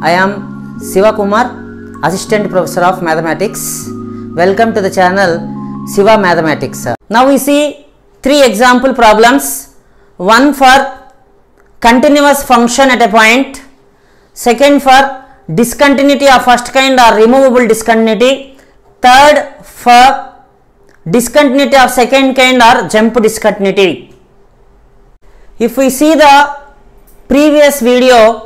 I am Siva Kumar, Assistant Professor of Mathematics. Welcome to the channel Siva Mathematics. Now we see three example problems. One for continuous function at a point, second for discontinuity of first kind or removable discontinuity, third for discontinuity of second kind or jump discontinuity. If we see the previous video,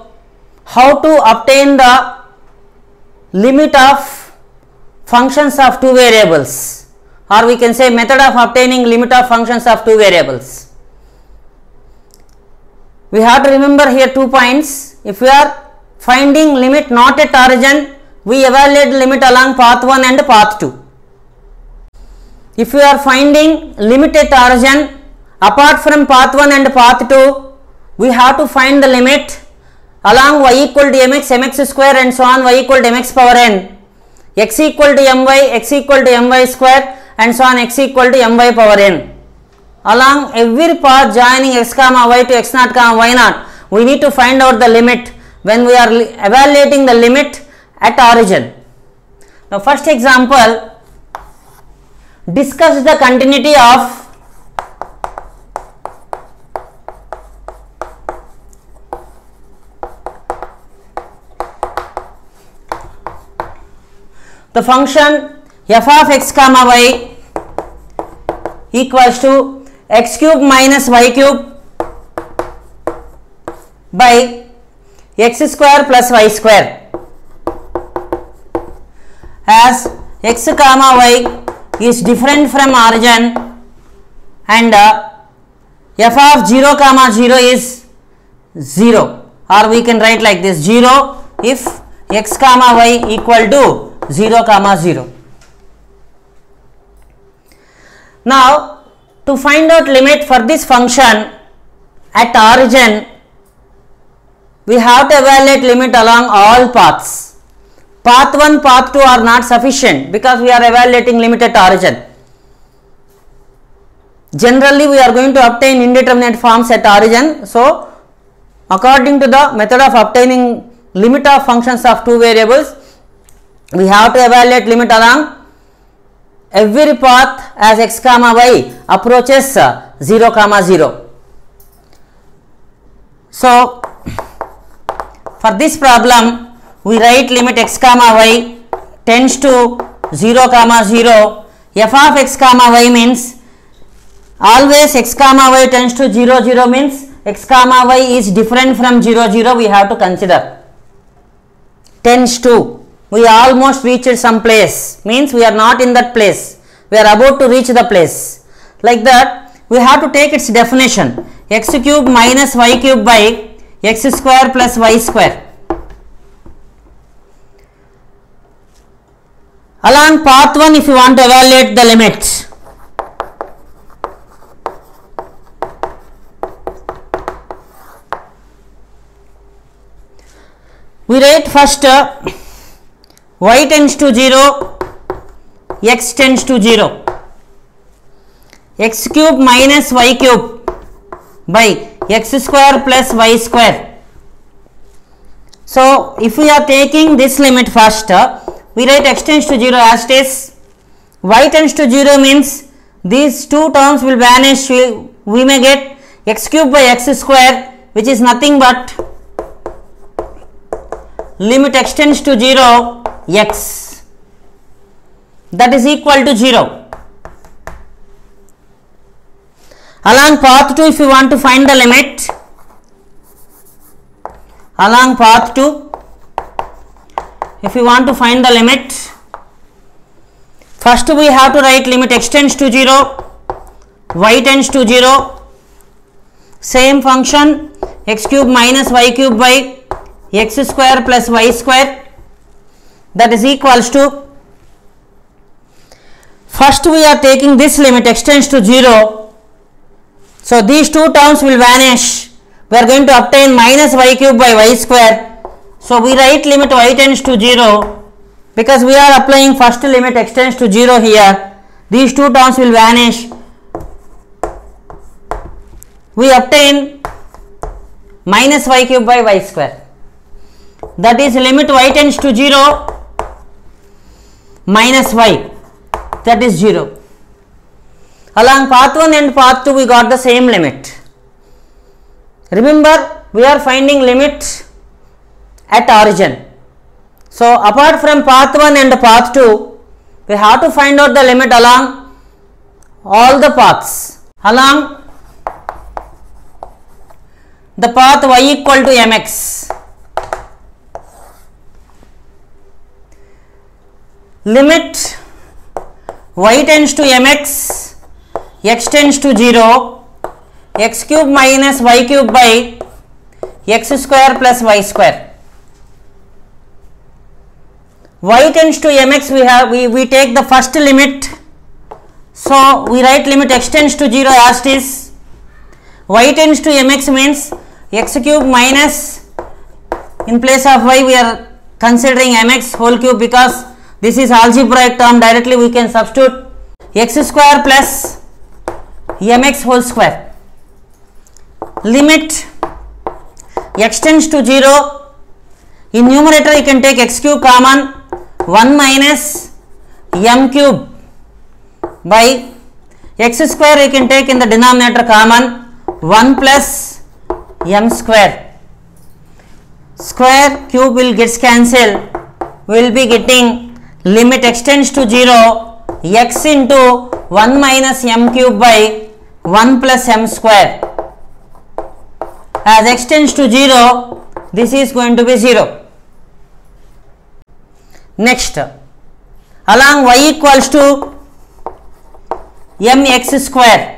how to obtain the limit of functions of two variables, or we can say method of obtaining limit of functions of two variables. We have to remember here 2 points. If we are finding limit not at origin, we evaluate limit along path 1 and path 2. If we are finding limit at origin apart from path 1 and path 2, we have to find the limit along y equal to mx, mx square and so on, y equal to mx power n, x equal to my, x equal to my square and so on, x equal to my power n. Along every path joining x comma y to x naught comma y naught, we need to find out the limit when we are evaluating the limit at origin. Now first example, discuss the continuity of the function f of x comma y equals to x cube minus y cube by x square plus y square, as x comma y is different from origin and f of 0 comma 0 is 0, or we can write like this: 0 if x comma y equal to 0 comma 0. Now to find out limit for this function at origin, we have to evaluate limit along all paths. Path 1, path 2 are not sufficient because we are evaluating limit at origin. Generally we are going to obtain indeterminate forms at origin. So according to the method of obtaining limit of functions of two variables, we have to evaluate limit along every path as x comma y approaches 0 comma 0. So for this problem, we write limit x comma y tends to 0 comma 0. F of x comma y means always x comma y tends to 0 0, means x comma y is different from 0 0, we have to consider. Tends to, we almost reached some place, means we are not in that place, we are about to reach the place. Like that, we have to take its definition: x cube minus y cube by x square plus y square. Along path 1, if you want to evaluate the limits, we write first y tends to 0, x tends to 0, x cube minus y cube by x square plus y square. So if we are taking this limit first, we write x tends to 0 as it is, y tends to 0 means these two terms will vanish, we may get x cube by x square, which is nothing but limit x tends to 0 x, that is equal to 0. Along path 2, if you want to find the limit, along path 2, if you want to find the limit, first we have to write limit x tends to 0, y tends to 0, same function x cube minus y cube by x square plus y square, that is equals to, first we are taking this limit x tends to 0, so these two terms will vanish, we are going to obtain minus y cube by y square. So we write limit y tends to 0, because we are applying first limit x tends to 0 here, these two terms will vanish, we obtain minus y cube by y square. that is limit y tends to 0 minus y, that is 0. Along path 1 and path 2 we got the same limit. Remember, we are finding limit at origin. So apart from path 1 and path 2, we have to find out the limit along all the paths. Along the path y equal to mx, limit y tends to mx, x tends to 0, x cube minus y cube by x square plus y square. Y tends to mx, we take the first limit, so we write limit x tends to 0 as it is. Y tends to mx means x cube minus, in place of y we are considering mx whole cube because this is algebraic term, directly we can substitute x square plus mx whole square. Limit x tends to 0, in numerator you can take x cube common, 1 minus m cube by x square you can take in the denominator common, 1 plus m square. Square cube will get cancelled, we will be getting limit x tends to 0, x into 1 minus m cube by 1 plus m square. As x tends to 0, this is going to be 0. Next, along y equals to mx square,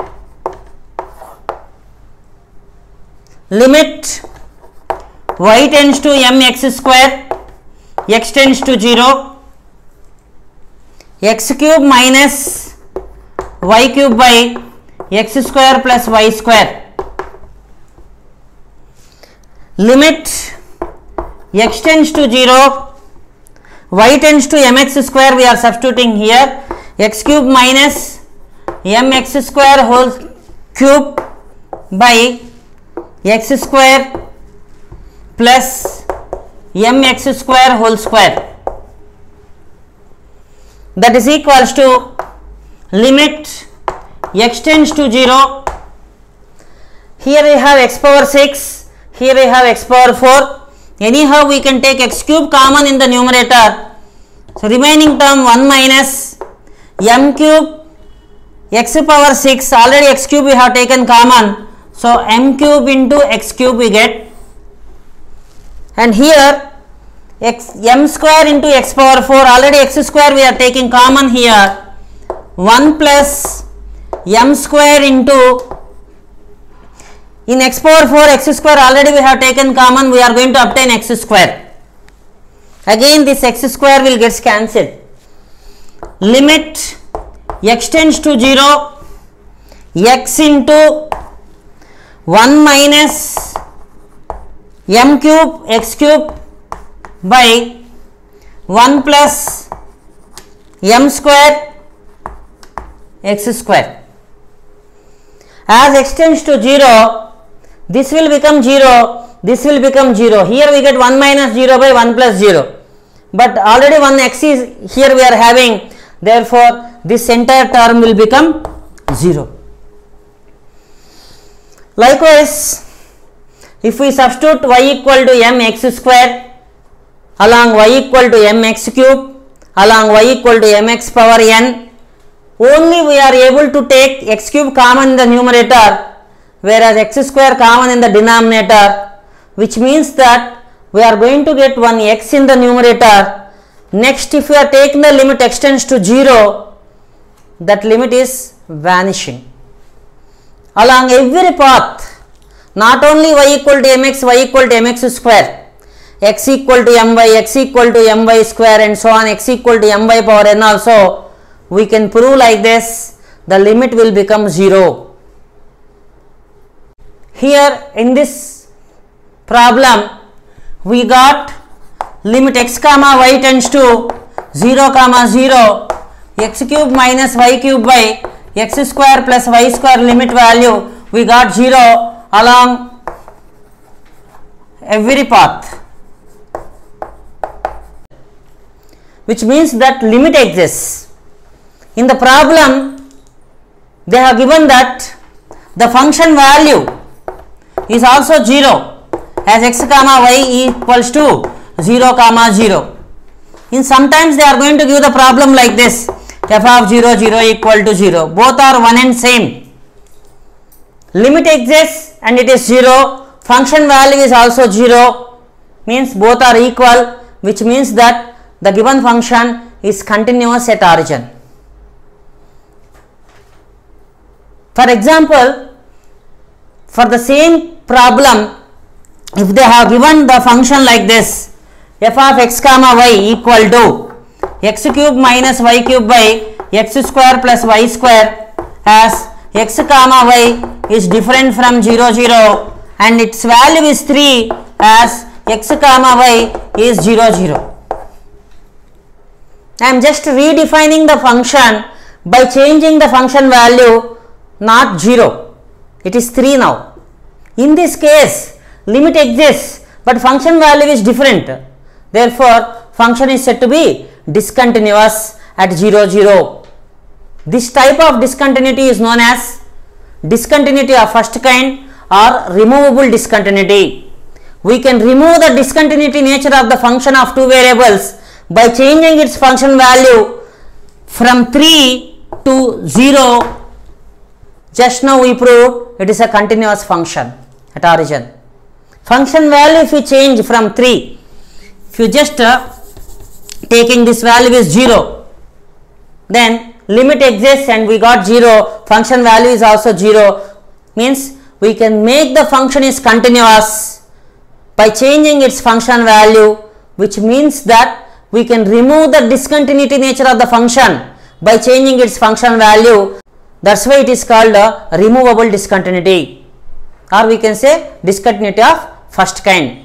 limit y tends to mx square, x tends to 0, x cube minus y cube by x square plus y square. Limit x tends to 0, y tends to mx square, we are substituting here, x cube minus mx square whole cube by x square plus mx square whole square, that is equals to limit x tends to 0. Here we have x power 6, here we have x power 4. Anyhow we can take x cube common in the numerator, so remaining term 1 minus m cube x power 6, already x cube we have taken common, so m cube into x cube we get, and here m square into x power 4, already x square we are taking common here, 1 plus m square into, in x power 4 x square already we have taken common, we are going to obtain x square. Again this x square will get cancelled. Limit x tends to 0, x into 1 minus m cube x cube by 1 plus m square x square. As x tends to 0, this will become 0, this will become 0. Here we get 1 minus 0 by 1 plus 0, but already one x is here we are having, therefore this entire term will become 0. Likewise, if we substitute y equal to mx square along y equal to mx cube along y equal to mx power n, only we are able to take x cube common in the numerator, whereas x square common in the denominator, which means that we are going to get one x in the numerator. Next, if we are taking the limit x tends to 0, that limit is vanishing. Along every path, not only y equal to mx, y equal to mx square, x equal to my, x equal to my square and so on, x equal to my power n also, we can prove like this, the limit will become 0. Here in this problem, we got limit x comma y tends to 0 comma 0, x cube minus y cube by x square plus y square limit value, we got 0 along every path. which means that limit exists. In the problem, they have given that the function value is also 0 as x comma y equals to 0 comma 0. In sometimes they are going to give the problem like this, f of 0 0 equal to 0. Both are one and same. Limit exists and it is 0. Function value is also 0, means both are equal, which means that the given function is continuous at origin. For example, for the same problem, if they have given the function like this, f of x comma y equal to x cube minus y cube by x square plus y square, as x comma y is different from 0 0 and its value is 3, as x comma y is 0 0. I am just redefining the function by changing the function value, not 0, it is 3 now. In this case, limit exists but function value is different, therefore function is said to be discontinuous at 0 0. This type of discontinuity is known as discontinuity of first kind or removable discontinuity. We can remove the discontinuity nature of the function of two variables by changing its function value from 3 to 0. Just now we proved it is a continuous function at origin. Function value if you change from 3, if you just taking this value is 0, then limit exists and we got 0, function value is also 0, means we can make the function is continuous by changing its function value, which means that we can remove the discontinuity nature of the function by changing its function value. That's why it is called a removable discontinuity, or we can say discontinuity of first kind.